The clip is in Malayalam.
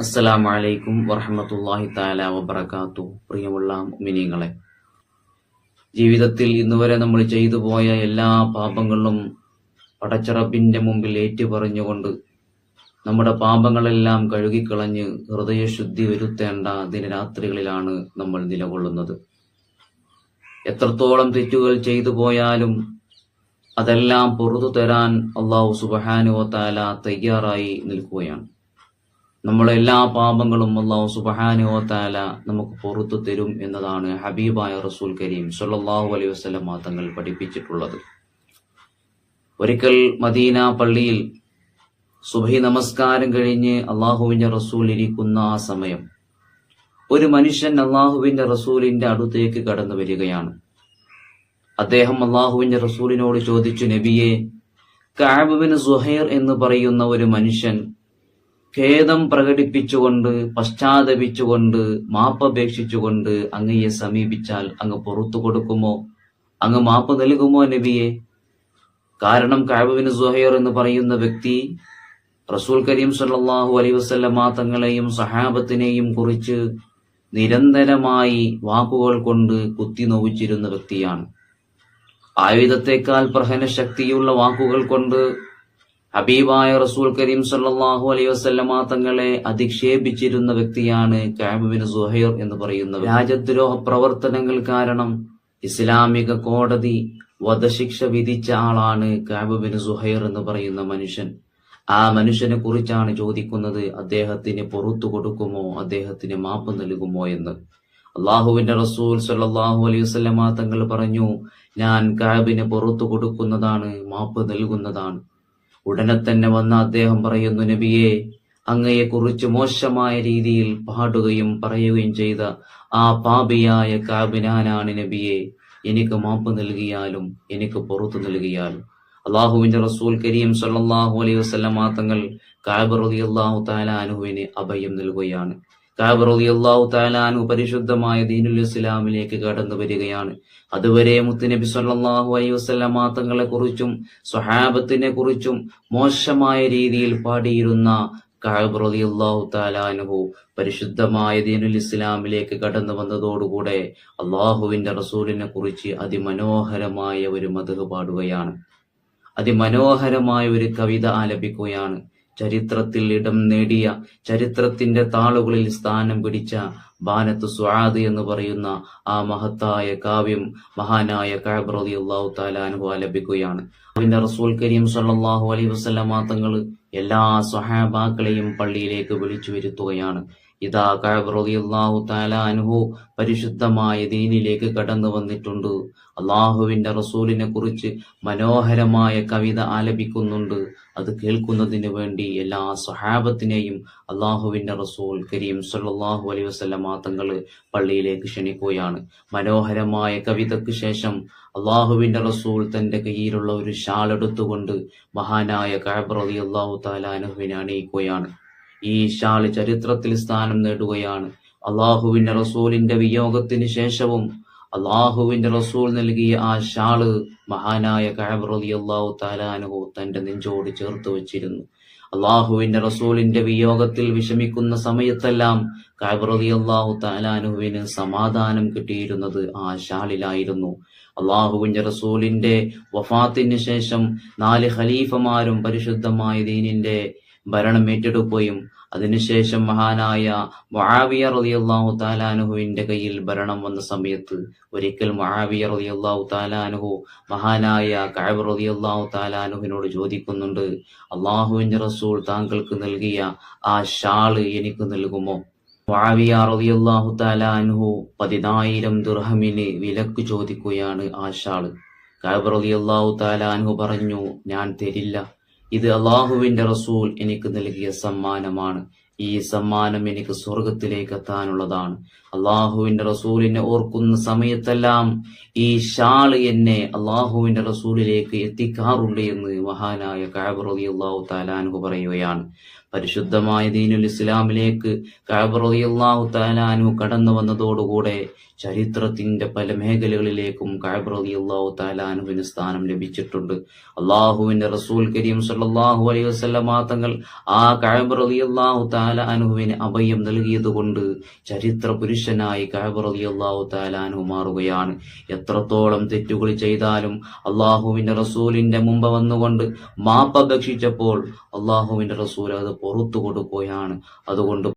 അസ്സലാമു അലൈക്കും വറഹ്മത്തുള്ളാഹി തആല വബറകാതുഹു. പ്രിയമുള്ള മുഅ്മിനീങ്ങളെ, ജീവിതത്തിൽ ഇന്നുവരെ നമ്മൾ ചെയ്തു പോയ എല്ലാ പാപങ്ങളും പടച്ചറബിന്റെ മുമ്പിൽ ഏറ്റുപറഞ്ഞുകൊണ്ട് നമ്മുടെ പാപങ്ങളെല്ലാം കഴുകിക്കളഞ്ഞ് ഹൃദയശുദ്ധി വരുത്തേണ്ട ദിനരാത്രികളിലാണ് നമ്മൾ നിലകൊള്ളുന്നത്. എത്രത്തോളം തെറ്റുകൾ ചെയ്തു പോയാലും അതെല്ലാം പുറത്തു തരാൻ അല്ലാഹു സുബ്ഹാനഹു വ തആല തയ്യാറായി നിൽക്കുകയാണ്. നമ്മളെ എല്ലാ പാപങ്ങളും അല്ലാഹു സുബ്ഹാനഹു വ തആല നമുക്ക് പുറത്തു തരും എന്നതാണ് ഹബീബായ റസൂൽ കരീം സ്വല്ലല്ലാഹു അലൈഹി വസല്ലം തങ്ങൾ പഠിപ്പിച്ചിട്ടുള്ളത്. ഒരിക്കൽ മദീന പള്ളിയിൽ സുബ്ഹി നമസ്കാരം കഴിഞ്ഞ് അല്ലാഹുവിന്റെ റസൂൽ ഇരിക്കുന്ന ആ സമയം ഒരു മനുഷ്യൻ അല്ലാഹുവിന്റെ റസൂലിന്റെ അടുത്തേക്ക് കടന്നു വരികയാണ്. അദ്ദേഹം അല്ലാഹുവിന്റെ റസൂലിനോട് ചോദിച്ചു, നബിയെ, കഅബ് ബിൻ സുഹൈർ എന്ന് പറയുന്ന ഒരു മനുഷ്യൻ ഖേദം പ്രകടിപ്പിച്ചുകൊണ്ട്, പശ്ചാത്തപിച്ചുകൊണ്ട്, മാപ്പപേക്ഷിച്ചുകൊണ്ട് അങ്ങയെ സമീപിച്ചാൽ അങ്ങ് പുറത്തു കൊടുക്കുമോ? അങ്ങ് മാപ്പ് നൽകുമോ നബിയെ? കാരണം കഅബ് ബിൻ സുഹൈർ എന്ന് പറയുന്ന വ്യക്തി റസൂൽ കരീം സ്വല്ലല്ലാഹു അലൈഹി വസല്ലമ തങ്ങളെയും സഹാബത്തിനെയും കുറിച്ച് നിരന്തരമായി വാക്കുകൾ കൊണ്ട് കുത്തി നോവിച്ചിരുന്ന വ്യക്തിയാണ്. ആയുധത്തെക്കാൾ പ്രഹന ശക്തിയുള്ള വാക്കുകൾ കൊണ്ട് ഹബീബായ റസൂൽ കരീം സ്വല്ലല്ലാഹു അലൈഹി വസല്ലമ തങ്ങളെ അധിക്ഷേപിച്ചിരുന്ന വ്യക്തിയാണ് കഅബ് ബിൻ സുഹൈർ എന്ന് പറയുന്നത്. രാജ്യദ്രോഹ പ്രവർത്തനങ്ങൾ കാരണം ഇസ്ലാമിക കോടതി വധശിക്ഷ വിധിച്ച ആളാണ് കഅബ് ബിൻ സുഹൈർ എന്ന് പറയുന്ന മനുഷ്യൻ. ആ മനുഷ്യനെ കുറിച്ചാണ് ചോദിക്കുന്നത്, അദ്ദേഹത്തിന് പുറത്തു കൊടുക്കുമോ, അദ്ദേഹത്തിന് മാപ്പ് നൽകുമോ എന്ന്. അള്ളാഹുവിന്റെ റസൂൽ സ്വല്ലല്ലാഹു അലൈഹി വസല്ലമ തങ്ങൾ പറഞ്ഞു, ഞാൻ കഅബിന് പുറത്തു കൊടുക്കുന്നതാണ്, മാപ്പ് നൽകുന്നതാണ്. ഉടനെ തന്നെ വന്ന അദ്ദേഹം പറയുന്നു, നബിയെ, അങ്ങയെ കുറിച്ച് മോശമായ രീതിയിൽ പാടുകയും പറയുകയും ചെയ്ത ആ പാപിയായ കഅബിനാനാണ് നബിയെ. എനിക്ക് മാപ്പ് നൽകിയാലും എനിക്ക് പുറത്തു നൽകിയാലും. അള്ളാഹുവിന്റെ റസൂൽ കരീം സ്വല്ലല്ലാഹു അലൈഹി വസല്ലമ തങ്ങൾ കഅബ് റളിയല്ലാഹു തആല അൻഹുവിന് അഭയം നൽകുകയാണ്. കഅബ് റളിയല്ലാഹു തആല അൻഹു പരിശുദ്ധമായ ദീനുൽ ഇസ്ലാമിലേക്ക് കടന്നു വരികയാണ്. അതുവരെ മുത്തുനബി സ്വല്ലല്ലാഹു അലൈഹി വസല്ലമ തങ്ങളെ കുറിച്ചും സ്വഹാബത്തിനെ കുറിച്ചും മോശമായ രീതിയിൽ പാടിയിരുന്ന കഅബ് റളിയല്ലാഹു തആല അൻഹു പരിശുദ്ധമായ ദീനുൽ ഇസ്ലാമിലേക്ക് കടന്നു വന്നതോടുകൂടെ അള്ളാഹുവിന്റെ റസൂലിനെ കുറിച്ച് അതിമനോഹരമായ ഒരു മദ്ഹ് പാടുകയാണ്. അതിമനോഹരമായ ഒരു കവിത ആലപിക്കുകയാണ്. ചരിത്രത്തിൽ ഇടം നേടിയ, ചരിത്രത്തിന്റെ താളുകളിൽ സ്ഥാനം പിടിച്ച ബാനത്ത് സുആദ് എന്ന് പറയുന്ന ആ മഹത്തായ കാവ്യം മഹാനായ കഅബ് റളിയല്ലാഹു തആല അൻഹു ആലപിക്കുകയാണ്. പിന്നെ റസൂൽ കരീം സ്വല്ലല്ലാഹു അലൈഹി വസല്ലമ തങ്ങൾ എല്ലാ സ്വഹാബാക്കളെയും പള്ളിയിലേക്ക് വിളിച്ചു വരുത്തുകയാണ്. ഇതാ കഅബ് റളിയല്ലാഹു തആല അൻഹു പരിശുദ്ധമായ ദീനിലേക്ക് കടന്നു വന്നിട്ടുണ്ട്. അള്ളാഹുവിന്റെ റസൂലിനെ കുറിച്ച് മനോഹരമായ കവിത ആലപിക്കുന്നുണ്ട്. അത് കേൾക്കുന്നതിന് വേണ്ടി എല്ലാ സ്വഹാബത്തിനെയും അള്ളാഹുവിന്റെ റസൂൽ കരീം സ്വല്ലല്ലാഹു അലൈഹി വസല്ലമ തങ്ങൾ പള്ളിയിലേക്ക് ക്ഷണിക്കുകയാണ്. മനോഹരമായ കവിതയ്ക്ക് ശേഷം അള്ളാഹുവിന്റെ റസൂൽ തന്റെ കയ്യിലുള്ള ഒരു ഷാൾ എടുത്തുകൊണ്ട് മഹാനായ കഅബ് റളിയല്ലാഹു തആല അൻഹുവിനെ അണിയിക്കുകയാണ്. ഈ ഷാൾ ചരിത്രത്തിൽ സ്ഥാനം നേടുകയാണ്. അള്ളാഹുവിന്റെ റസൂലിന്റെ വിയോഗത്തിന് ശേഷവും അള്ളാഹുവിന്റെ റസൂൽ നൽകിയ ആ ഷാള് മഹാനായ കഅബ് റളിയല്ലാഹു തആല അൻഹു തന്റെ നെഞ്ചോട് ചേർത്ത് വെച്ചിരുന്നു. അള്ളാഹുവിന്റെ റസൂലിന്റെ വിയോഗത്തിൽ വിഷമിക്കുന്ന സമയത്തെല്ലാം കഅബ് റളിയല്ലാഹു തആല അൻഹുവിന് സമാധാനം കിട്ടിയിരുന്നത് ആ ഷാളിലായിരുന്നു. അള്ളാഹുവിന്റെ റസൂലിന്റെ വഫാത്തിന് ശേഷം 4 ഖലീഫമാരും പരിശുദ്ധമായ ദീനിന്റെ ഭരണം ഏറ്റെടുക്കുകയും അതിനുശേഷം മഹാനായ മുആവിയ റളിയല്ലാഹു തആല അൻഹുവിന്റെ കയ്യിൽ ഭരണം വന്ന സമയത്ത് ഒരിക്കൽ മുആവിയ റളിയല്ലാഹു തആല അൻഹു മഹാനായ കഅബ് റളിയല്ലാഹു തആല അൻഹുവിനോട് ചോദിക്കുന്നുണ്ട്, അള്ളാഹുവിന്റെ റസൂൽ താങ്കൾക്ക് നൽകിയ ആ ഷാള് എനിക്ക് നൽകുമോ? മുആവിയ റളിയല്ലാഹു തആല അൻഹു 10,000 ദിർഹമിന് വിലക്ക് ചോദിക്കുകയാണ് ആ ഷാള്. കഅബ് റളിയല്ലാഹു തആല അൻഹു പറഞ്ഞു, ഞാൻ തരില്ല. ഇത് അള്ളാഹുവിന്റെ റസൂൽ എനിക്ക് നൽകിയ സമ്മാനമാണ്. ഈ സമ്മാനം എനിക്ക് സ്വർഗത്തിലേക്ക് എത്താനുള്ളതാണ്. അള്ളാഹുവിന്റെ റസൂലിനെ ഓർക്കുന്ന സമയത്തെല്ലാം ഈ ഷാൾ എന്നെ അള്ളാഹുവിന്റെ റസൂലിലേക്ക് എത്തിക്കാറുണ്ട് എന്ന് മഹാനായ കഅബ് റളിയല്ലാഹു തആല അൻഹു പറയുകയാണ്. പരിശുദ്ധമായ ദീനുൽ ഇസ്ലാമിലേക്ക് കഅബ് റളിയല്ലാഹു തആല അൻഹു കടന്നു വന്നതോടുകൂടെ ചരിത്രത്തിന്റെ പല മേഖലകളിലേക്കും കഅബ് റളിയല്ലാഹു തആല അൻഹുവിന് സ്ഥാനം ലഭിച്ചിട്ടുണ്ട്. അള്ളാഹുവിന്റെ റസൂൽ കരീം സല്ലല്ലാഹു അലൈഹി വസല്ലമ തങ്ങൾ ആ കഅബ് റളിയല്ലാഹു തആല അൻഹുവിന് അഭയം നൽകിയതുകൊണ്ട് ചരിത്ര പുരുഷനായി കഅബ് റളിയല്ലാഹു തആല അൻഹു മാറുകയാണ്. എത്രത്തോളം തെറ്റുകൾ ചെയ്താലും അള്ളാഹുവിന്റെ റസൂലിന്റെ മുമ്പ് വന്നുകൊണ്ട് മാപ്പപേക്ഷിച്ചപ്പോൾ അള്ളാഹുവിന്റെ റസൂൽ അത് പുറത്തു കൊടുക്കുകയാണ്. അതുകൊണ്ട്